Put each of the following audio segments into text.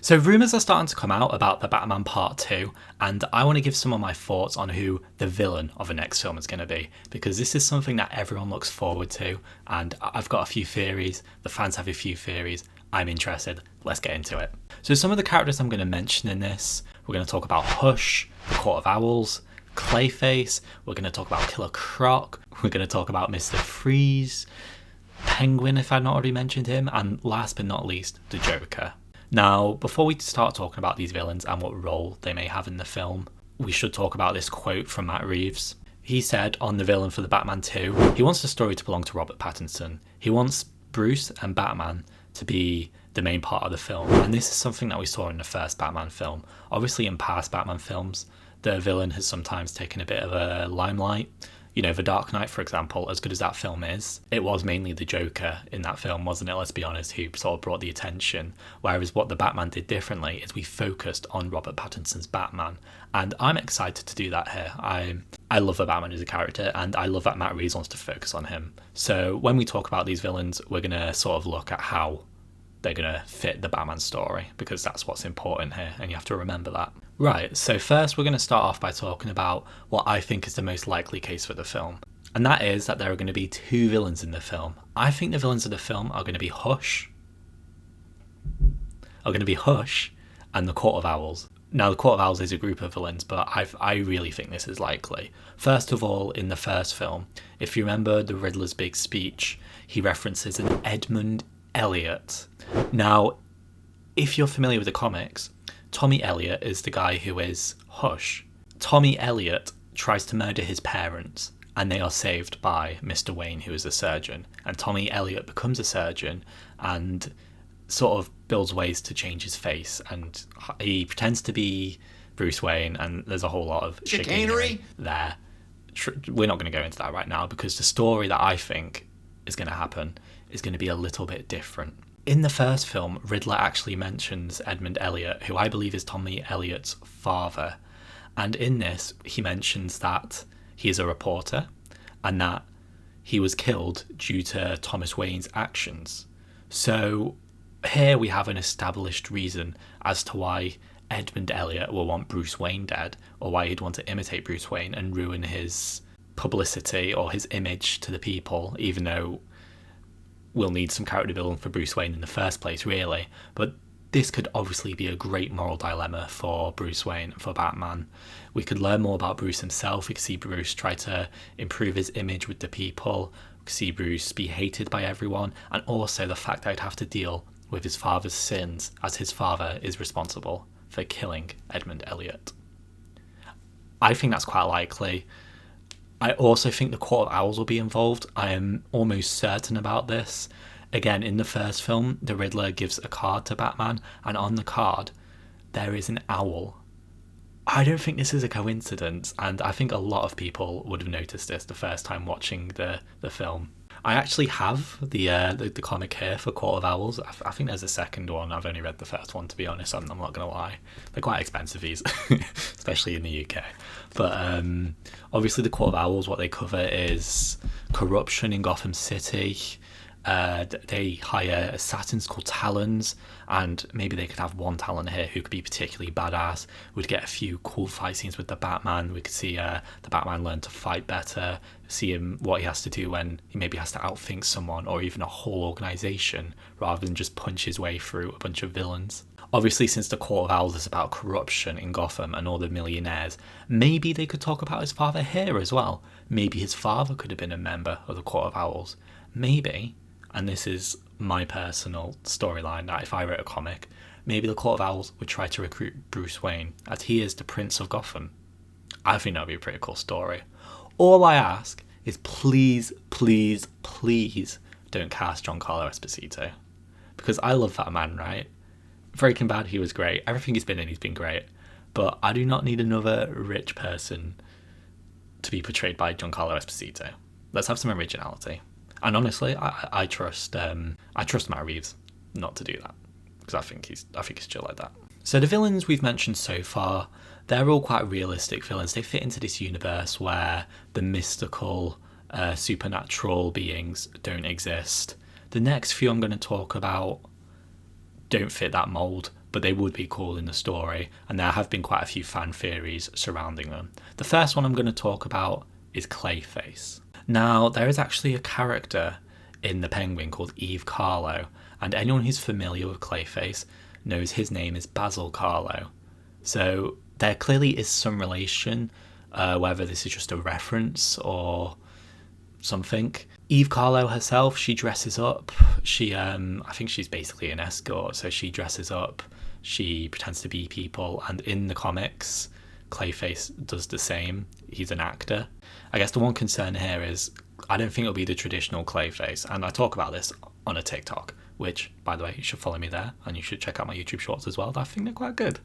So rumours are starting to come out about the Batman Part 2, and I want to give some of my thoughts on who the villain of the next film is going to be, because this is something that everyone looks forward to, and I've got a few theories, the fans have a few theories, I'm interested, let's get into it. So some of the characters I'm going to mention in this, we're going to talk about Hush, the Court of Owls, Clayface, we're going to talk about Killer Croc, we're going to talk about Mr. Freeze, Penguin if I've not already mentioned him, and last but not least, the Joker. Now, before we start talking about these villains and what role they may have in the film, we should talk about this quote from Matt Reeves. He said on the villain for the Batman 2, he wants the story to belong to Robert Pattinson. He wants Bruce and Batman to be the main part of the film. And this is something that we saw in the first Batman film. Obviously in past Batman films, the villain has sometimes taken a bit of a limelight. You know, The Dark Knight, for example, as good as that film is, it was mainly the Joker in that film, wasn't it? Let's be honest, who sort of brought the attention. Whereas what the Batman did differently is we focused on Robert Pattinson's Batman. And I'm excited to do that here. I love the Batman as a character, and I love that Matt Reeves wants to focus on him. So when we talk about these villains, we're going to sort of look at how they're going to fit the Batman story, because that's what's important here, and you have to remember that. Right, so first we're going to start off by talking about what I think is the most likely case for the film. And that is that there are going to be two villains in the film. I think the villains of the film are going to be Hush and the Court of Owls. Now, the Court of Owls is a group of villains, but I really think this is likely. First of all, in the first film, if you remember the Riddler's big speech, he references an Edmund Elliot. Now, if you're familiar with the comics, Tommy Elliot is the guy who is Hush. Tommy Elliot tries to murder his parents, and they are saved by Mr. Wayne, who is a surgeon. And Tommy Elliot becomes a surgeon and sort of builds ways to change his face. And he pretends to be Bruce Wayne, and there's a whole lot of chicanery there. We're not going to go into that right now, because the story that I think is going to happen is going to be a little bit different. In the first film, Riddler actually mentions Edmund Elliot, who I believe is Tommy Elliot's father. And in this, he mentions that he is a reporter and that he was killed due to Thomas Wayne's actions. So here we have an established reason as to why Edmund Elliot will want Bruce Wayne dead, or why he'd want to imitate Bruce Wayne and ruin his publicity or his image to the people, even though we'll need some character building for Bruce Wayne in the first place, really. But this could obviously be a great moral dilemma for Bruce Wayne and for Batman. We could learn more about Bruce himself. We could see Bruce try to improve his image with the people. We could see Bruce be hated by everyone. And also the fact that he'd have to deal with his father's sins, as his father is responsible for killing Edmund Elliot. I think that's quite likely. I also think the Court of Owls will be involved. I am almost certain about this. Again, in the first film, the Riddler gives a card to Batman, and on the card, there is an owl. I don't think this is a coincidence, and I think a lot of people would have noticed this the first time watching the film. I actually have the comic here for Court of Owls. I think there's a second one. I've only read the first one, to be honest. I'm not going to lie. They're quite expensive, these, especially in the UK. But obviously the Court of Owls, what they cover is corruption in Gotham City. They hire assassins called Talons, and maybe they could have one Talon here who could be particularly badass. We'd get a few cool fight scenes with the Batman. We could see the Batman learn to fight better, see him what he has to do when he maybe has to outthink someone or even a whole organisation, rather than just punch his way through a bunch of villains. Obviously, since the Court of Owls is about corruption in Gotham and all the millionaires, maybe they could talk about his father here as well. Maybe his father could have been a member of the Court of Owls. Maybe, and this is my personal storyline, that if I wrote a comic, maybe the Court of Owls would try to recruit Bruce Wayne, as he is the Prince of Gotham. I think that would be a pretty cool story. All I ask is please, please, please don't cast Giancarlo Esposito. Because I love that man, right? Breaking Bad, he was great. Everything he's been in, he's been great. But I do not need another rich person to be portrayed by Giancarlo Esposito. Let's have some originality. And honestly, I trust Matt Reeves not to do that, because I think he's chill like that. So the villains we've mentioned so far, they're all quite realistic villains. They fit into this universe where the mystical, supernatural beings don't exist. The next few I'm going to talk about don't fit that mold, but they would be cool in the story, and there have been quite a few fan theories surrounding them. The first one I'm going to talk about is Clayface. Now, there is actually a character in The Penguin called Eve Carlo, and anyone who's familiar with Clayface knows his name is Basil Carlo. So there clearly is some relation, whether this is just a reference or something. Eve Carlo herself, she dresses up. I think she's basically an escort, so she dresses up, she pretends to be people, and in the comics, Clayface does the same. He's an actor. I guess the one concern here is I don't think it'll be the traditional Clayface, and I talk about this on a TikTok, which, by the way, you should follow me there, and you should check out my YouTube shorts as well. I think they're quite good.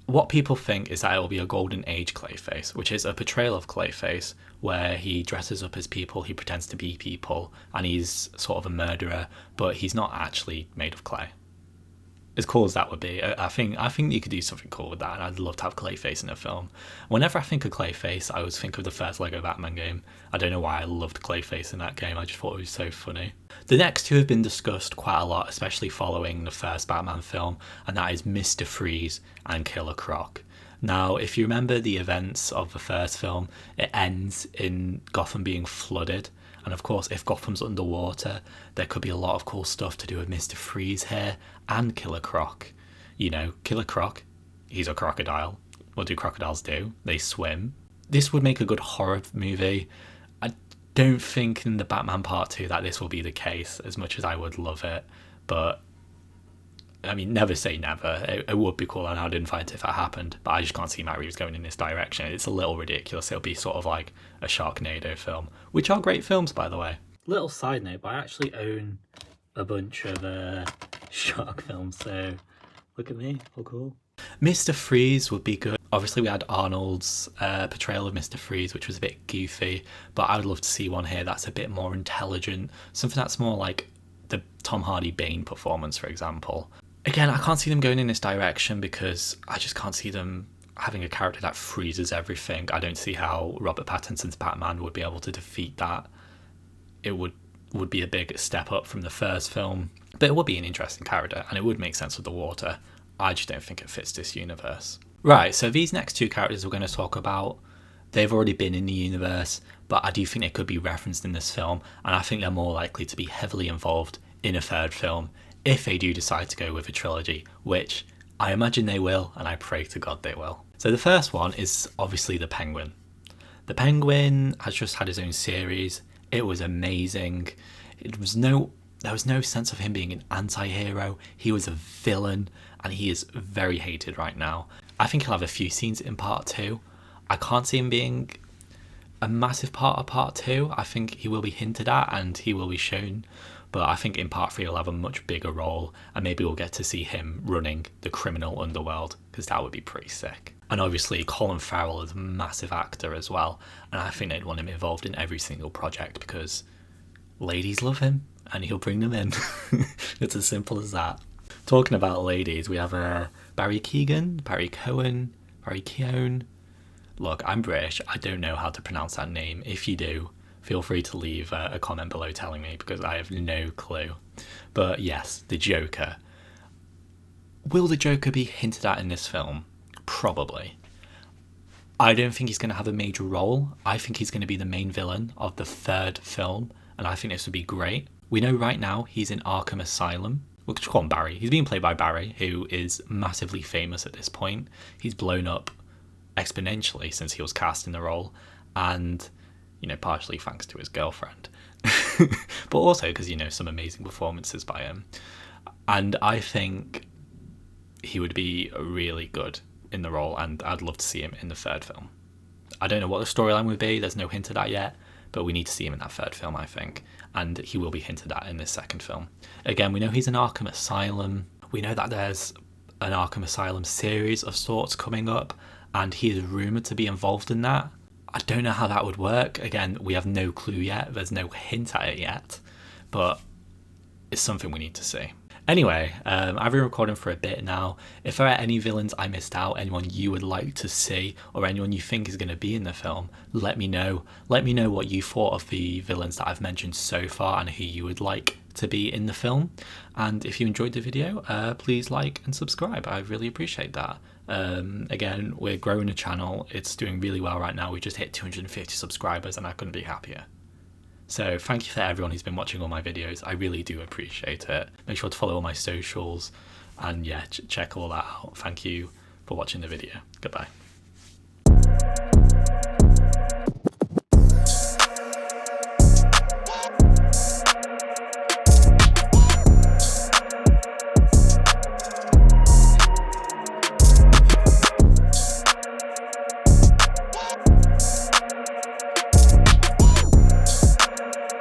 What people think is that it'll be a golden age Clayface, which is a portrayal of Clayface where he dresses up as people, he pretends to be people, and he's sort of a murderer, but he's not actually made of clay. As cool as that would be, I think you could do something cool with that, and I'd love to have Clayface in a film. Whenever I think of Clayface, I always think of the first Lego Batman game. I don't know why I loved Clayface in that game, I just thought it was so funny. The next two have been discussed quite a lot, especially following the first Batman film, and that is Mr. Freeze and Killer Croc. Now, if you remember the events of the first film, it ends in Gotham being flooded. And of course, if Gotham's underwater, there could be a lot of cool stuff to do with Mr. Freeze here and Killer Croc. You know, Killer Croc, he's a crocodile. What do crocodiles do? They swim. This would make a good horror movie. I don't think in the Batman Part 2 that this will be the case, as much as I would love it. But, I mean, never say never. It would be cool, and I'd invite it if it happened. But I just can't see Matt Reeves going in this direction. It's a little ridiculous. It'll be sort of like a Sharknado film, which are great films, by the way. Little side note, but I actually own a bunch of shark films, so look at me, how cool. Mr. Freeze would be good. Obviously, we had Arnold's portrayal of Mr. Freeze, which was a bit goofy, but I would love to see one here that's a bit more intelligent, something that's more like the Tom Hardy Bane performance, for example. Again, I can't see them going in this direction because I just can't see them having a character that freezes everything. I don't see how Robert Pattinson's Batman would be able to defeat that. It would be a big step up from the first film, but it would be an interesting character and it would make sense with the water. I just don't think it fits this universe. Right, so these next two characters we're going to talk about, they've already been in the universe, but I do think they could be referenced in this film, and I think they're more likely to be heavily involved in a third film if they do decide to go with a trilogy, which I imagine they will, and I pray to God they will. So the first one is obviously the Penguin. The Penguin has just had his own series. It was amazing. There was no sense of him being an anti-hero. He was a villain, and he is very hated right now. I think he'll have a few scenes in part 2. I can't see him being a massive part of part 2. I think he will be hinted at and he will be shown, but I think in part 3 he'll have a much bigger role, and maybe we'll get to see him running the criminal underworld, because that would be pretty sick. And obviously Colin Farrell is a massive actor as well, and I think they'd want him involved in every single project because ladies love him and he'll bring them in. It's as simple as that. Talking about ladies, we have Barry Keoghan. Look, I'm British. I don't know how to pronounce that name. If you do, feel free to leave a comment below telling me, because I have no clue. But yes, the Joker. Will the Joker be hinted at in this film? Probably. I don't think he's going to have a major role. I think he's going to be the main villain of the third film, and I think this would be great. We know right now he's in Arkham Asylum. We'll just call him Barry. He's being played by Barry, who is massively famous at this point. He's blown up exponentially since he was cast in the role, and, you know, partially thanks to his girlfriend. But also because, you know, some amazing performances by him. And I think he would be really good in the role, and I'd love to see him in the third film. I don't know what the storyline would be, there's no hint of that yet, but we need to see him in that third film, I think, and he will be hinted at in this second film. Again, we know he's in Arkham Asylum. We know that there's an Arkham Asylum series of sorts coming up, and he is rumoured to be involved in that. I don't know how that would work. Again, we have no clue yet, there's no hint at it yet, but it's something we need to see. Anyway, I've been recording for a bit now. If there are any villains I missed out, anyone you would like to see, or anyone you think is going to be in the film, let me know. Let me know what you thought of the villains that I've mentioned so far and who you would like to be in the film. And if you enjoyed the video, please like and subscribe. I really appreciate that. Again, we're growing the channel. It's doing really well right now. We just hit 250 subscribers and I couldn't be happier. So thank you for everyone who's been watching all my videos. I really do appreciate it. Make sure to follow all my socials and yeah, check all that out. Thank you for watching the video. Goodbye.